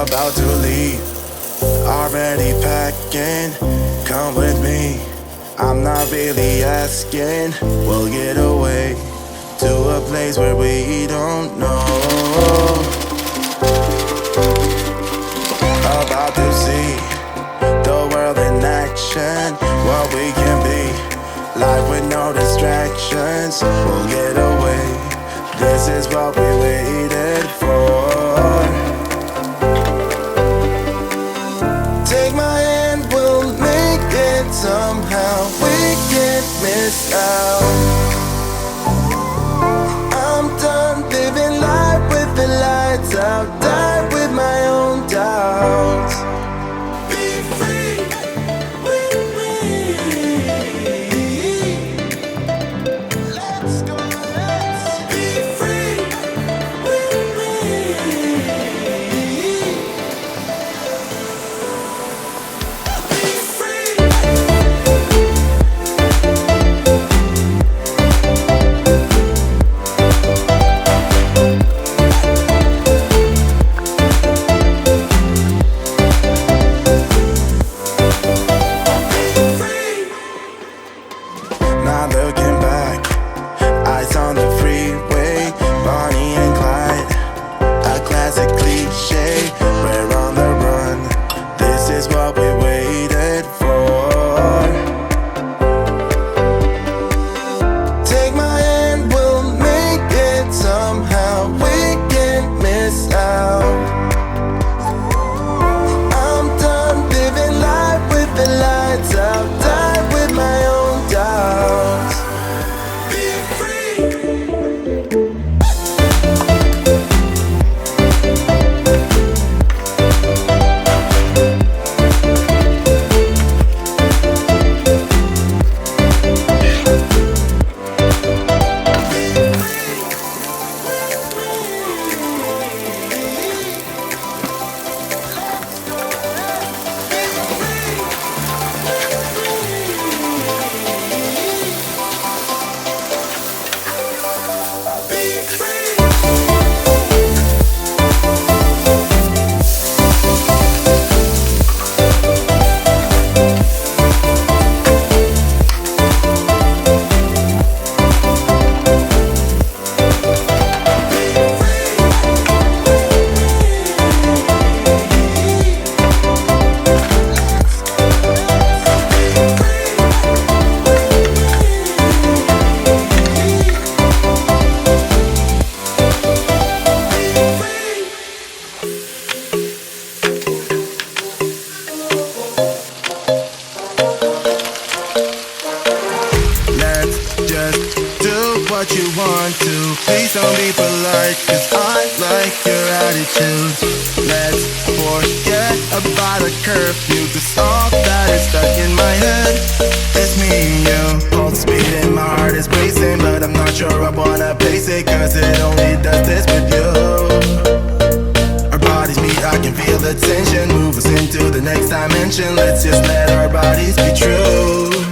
about to leave, already packing. Come with me, I'm not really asking. We'll get away to a place where we don't know. About to see the world in action, what we can be. Life with no distractions, we'll get away. This is what we waited for. Take my hand, we'll make it somehow. We can't miss out. I'm done living life with the lights out. Die with my own doubts. Be free with me. Let's go, let's be free with me. Be free. Not looking back, eyes on the freeway, Bonnie and Clyde, a classic cliche. We're on the run, this is what we waited for. Take my hand, we'll make it somehow. We can't miss out. I'm done living life with the lights out. Die with my own doubts. Be free. Just do what you want to. Please don't be polite, cause I like your attitude. Let's forget about a curfew, cause all that is stuck in my head is me and you. Pulse speed and my heart is racing, but I'm not sure I wanna place it, cause it only does this with you. Our bodies meet, I can feel the tension. Move us into the next dimension. Let's just let our bodies be true.